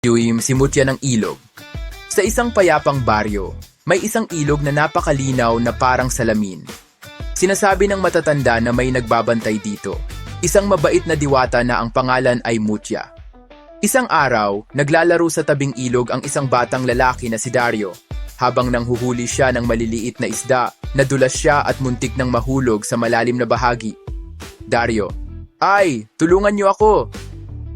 Yuim simutya ng ilog. Sa isang payapang baryo, may isang ilog na napakalinaw na parang salamin. Sinasabi ng matatanda na may nagbabantay dito. Isang mabait na diwata na ang pangalan ay Mutya. Isang araw, naglalaro sa tabing ilog ang isang batang lalaki na si Dario. Habang nanghuhuli siya ng maliliit na isda, nadulas siya at muntik nang mahulog sa malalim na bahagi. Dario, "Ay, tulungan niyo ako!"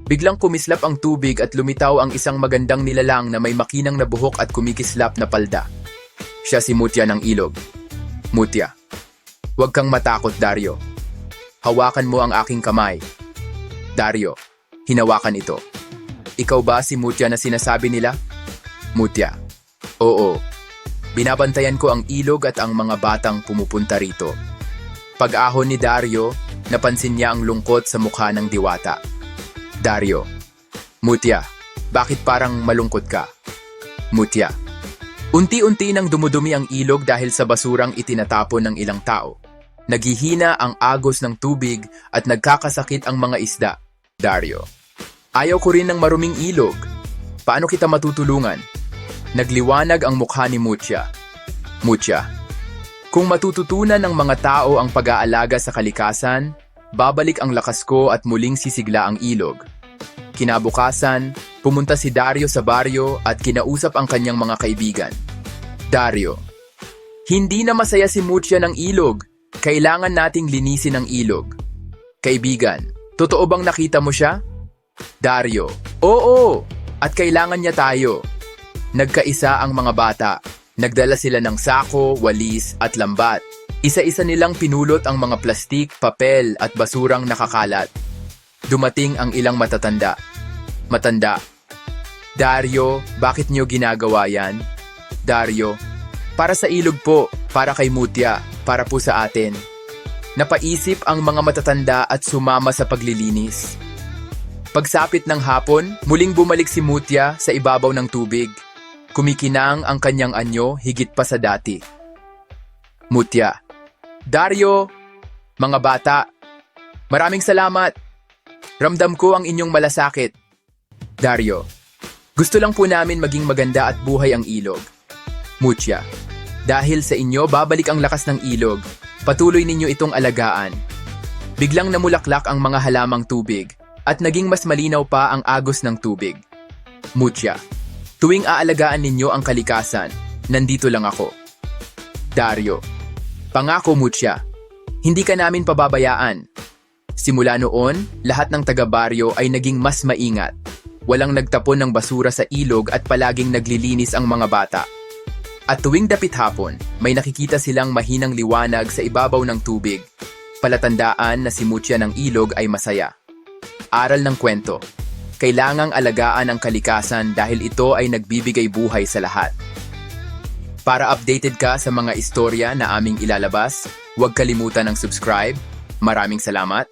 Biglang kumislap ang tubig at lumitaw ang isang magandang nilalang na may makinang na buhok at kumikislap na palda. Siya si Mutya ng ilog. "Mutya, huwag kang matakot, Dario. Hawakan mo ang aking kamay." Dario, hinawakan ito. "Ikaw ba si Mutya na sinasabi nila?" Mutya, "Oo. Binabantayan ko ang ilog at ang mga batang pumupunta rito." Pag-ahon ni Dario, napansin niya ang lungkot sa mukha ng diwata. Dario, "Mutya, bakit parang malungkot ka?" Mutya, "Unti-unti nang dumudumi ang ilog dahil sa basurang itinatapon ng ilang tao. Naghihina ang agos ng tubig at nagkakasakit ang mga isda." Dario, "Ayaw ko rin ng maruming ilog. Paano kita matutulungan?" Nagliwanag ang mukha ni Mutya. Mutya, "Kung matututunan ng mga tao ang pag-aalaga sa kalikasan, babalik ang lakas ko at muling sisigla ang ilog." Kinabukasan, pumunta si Dario sa baryo at kinausap ang kanyang mga kaibigan. Dario, "Hindi na masaya si Mutya ng ilog. Kailangan nating linisin ang ilog." Kaibigan, "Totoo bang nakita mo siya?" Dario, "Oo, at kailangan niya tayo." Nagkaisa ang mga bata. Nagdala sila ng sako, walis at lambat. Isa-isa nilang pinulot ang mga plastik, papel at basurang nakakalat. Dumating ang ilang matatanda. Matanda, "Dario, bakit niyo ginagawa yan?" Dario, "Para sa ilog po, para kay Mutya, para po sa atin." Napaisip ang mga matatanda at sumama sa paglilinis. Pagsapit ng hapon, muling bumalik si Mutya sa ibabaw ng tubig. Kumikinang ang kanyang anyo higit pa sa dati. Mutya, "Dario, mga bata, maraming salamat. Ramdam ko ang inyong malasakit." Dario, "Gusto lang po namin maging maganda at buhay ang ilog." Mutya, "Dahil sa inyo babalik ang lakas ng ilog. Patuloy ninyo itong alagaan." Biglang namulaklak ang mga halamang tubig at naging mas malinaw pa ang agos ng tubig. Mutya, "Tuwing aalagaan ninyo ang kalikasan, nandito lang ako." Dario, "Pangako Mutya, hindi ka namin pababayaan." Simula noon, lahat ng taga-baryo ay naging mas maingat. Walang nagtapon ng basura sa ilog at palaging naglilinis ang mga bata. At tuwing dapit hapon, may nakikita silang mahinang liwanag sa ibabaw ng tubig. Palatandaan na si Mutya ng ilog ay masaya. Aral ng kwento, kailangang alagaan ang kalikasan dahil ito ay nagbibigay buhay sa lahat. Para updated ka sa mga istorya na aming ilalabas, huwag kalimutan ng subscribe. Maraming salamat.